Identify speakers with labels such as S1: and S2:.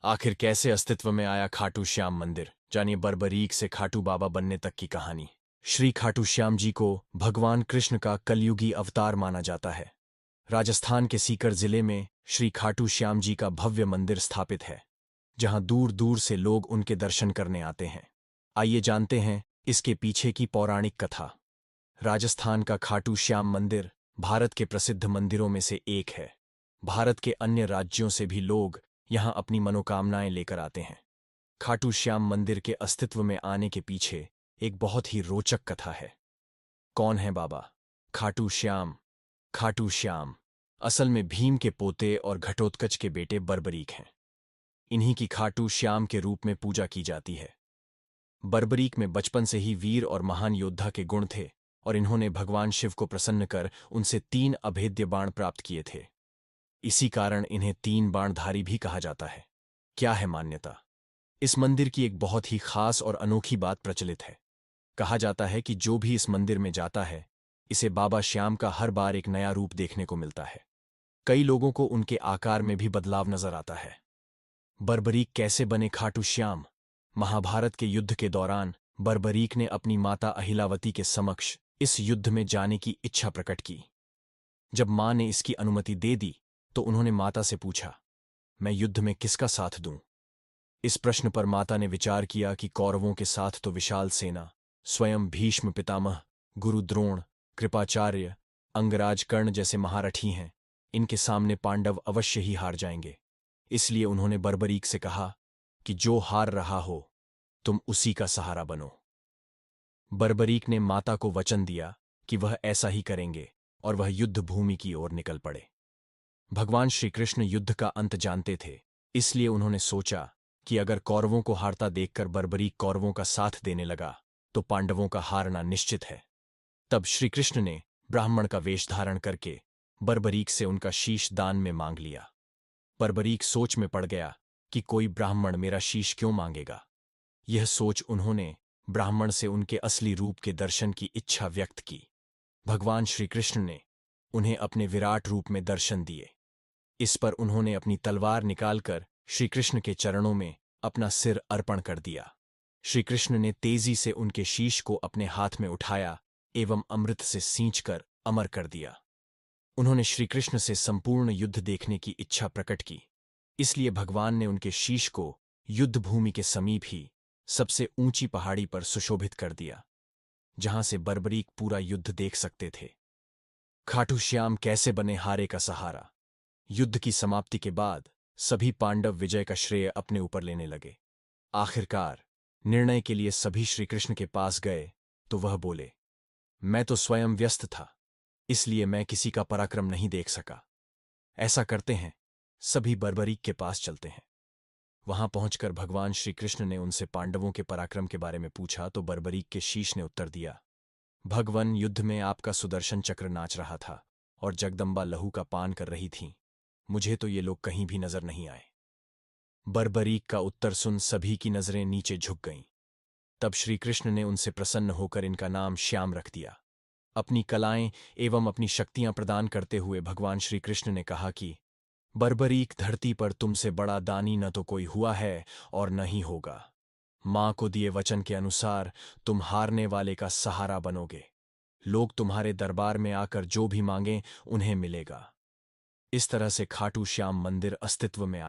S1: आखिर कैसे अस्तित्व में आया खाटू श्याम मंदिर? जानिए बर्बरीक से खाटू बाबा बनने तक की कहानी। श्री खाटू श्याम जी को भगवान कृष्ण का कलयुगी अवतार माना जाता है। राजस्थान के सीकर जिले में श्री खाटू श्याम जी का भव्य मंदिर स्थापित है, जहां दूर दूर से लोग उनके दर्शन करने आते हैं। आइए जानते हैं इसके पीछे की पौराणिक कथा। राजस्थान का खाटू श्याम मंदिर भारत के प्रसिद्ध मंदिरों में से एक है। भारत के अन्य राज्यों से भी लोग यहां अपनी मनोकामनाएं लेकर आते हैं। खाटू श्याम मंदिर के अस्तित्व में आने के पीछे एक बहुत ही रोचक कथा है। कौन है बाबा खाटू श्याम? खाटू श्याम असल में भीम के पोते और घटोत्कच के बेटे बर्बरीक हैं। इन्हीं की खाटू श्याम के रूप में पूजा की जाती है। बर्बरीक में बचपन से ही वीर और महान योद्धा के गुण थे और इन्होंने भगवान शिव को प्रसन्न कर उनसे 3 अभेद्य बाण प्राप्त किए थे। इसी कारण इन्हें 3 बाणधारी भी कहा जाता है। क्या है मान्यता? इस मंदिर की एक बहुत ही खास और अनोखी बात प्रचलित है। कहा जाता है कि जो भी इस मंदिर में जाता है, इसे बाबा श्याम का हर बार एक नया रूप देखने को मिलता है। कई लोगों को उनके आकार में भी बदलाव नजर आता है। बर्बरीक कैसे बने खाटू श्याम? महाभारत के युद्ध के दौरान बर्बरीक ने अपनी माता अहिलावती के समक्ष इस युद्ध में जाने की इच्छा प्रकट की। जब मां ने इसकी अनुमति दे दी, तो उन्होंने माता से पूछा, मैं युद्ध में किसका साथ दूं? इस प्रश्न पर माता ने विचार किया कि कौरवों के साथ तो विशाल सेना, स्वयं भीष्म पितामह, गुरु द्रोण, कृपाचार्य, अंगराज कर्ण जैसे महारथी हैं। इनके सामने पांडव अवश्य ही हार जाएंगे। इसलिए उन्होंने बर्बरीक से कहा कि जो हार रहा हो, तुम उसी का सहारा बनो। बर्बरीक ने माता को वचन दिया कि वह ऐसा ही करेंगे और वह युद्ध भूमि की ओर निकल पड़े। भगवान श्री कृष्ण युद्ध का अंत जानते थे, इसलिए उन्होंने सोचा कि अगर कौरवों को हारता देखकर बर्बरीक कौरवों का साथ देने लगा, तो पांडवों का हारना निश्चित है। तब श्री कृष्ण ने ब्राह्मण का वेश धारण करके बर्बरीक से उनका शीश दान में मांग लिया। बर्बरीक सोच में पड़ गया कि कोई ब्राह्मण मेरा शीश क्यों मांगेगा। यह सोच उन्होंने ब्राह्मण से उनके असली रूप के दर्शन की इच्छा व्यक्त की। भगवान श्री कृष्ण ने उन्हें अपने विराट रूप में दर्शन दिए। इस पर उन्होंने अपनी तलवार निकालकर श्री कृष्ण के चरणों में अपना सिर अर्पण कर दिया। श्री कृष्ण ने तेजी से उनके शीश को अपने हाथ में उठाया एवं अमृत से सींचकर अमर कर दिया। उन्होंने श्री कृष्ण से संपूर्ण युद्ध देखने की इच्छा प्रकट की, इसलिए भगवान ने उनके शीश को युद्ध भूमि के समीप ही सबसे ऊंची पहाड़ी पर सुशोभित कर दिया, जहां से बर्बरीक पूरा युद्ध देख सकते थे। खाटू श्याम कैसे बने हारे का सहारा? युद्ध की समाप्ति के बाद सभी पांडव विजय का श्रेय अपने ऊपर लेने लगे। आखिरकार निर्णय के लिए सभी श्री कृष्ण के पास गए तो वह बोले, मैं तो स्वयं व्यस्त था, इसलिए मैं किसी का पराक्रम नहीं देख सका। ऐसा करते हैं, सभी बर्बरीक के पास चलते हैं। वहां पहुंचकर भगवान श्री कृष्ण ने उनसे पांडवों के पराक्रम के बारे में पूछा तो बर्बरीक के शीश ने उत्तर दिया, भगवन, युद्ध में आपका सुदर्शन चक्र नाच रहा था और जगदम्बा लहू का पान कर रही थीं। मुझे तो ये लोग कहीं भी नजर नहीं आए। बर्बरीक का उत्तर सुन सभी की नजरें नीचे झुक गईं। तब श्री कृष्ण ने उनसे प्रसन्न होकर इनका नाम श्याम रख दिया। अपनी कलाएं एवं अपनी शक्तियां प्रदान करते हुए भगवान श्री कृष्ण ने कहा कि बर्बरीक, धरती पर तुमसे बड़ा दानी न तो कोई हुआ है और न ही होगा। मां को दिए वचन के अनुसार तुम हारने वाले का सहारा बनोगे। लोग तुम्हारे दरबार में आकर जो भी मांगें उन्हें मिलेगा। इस तरह से खाटू श्याम मंदिर अस्तित्व में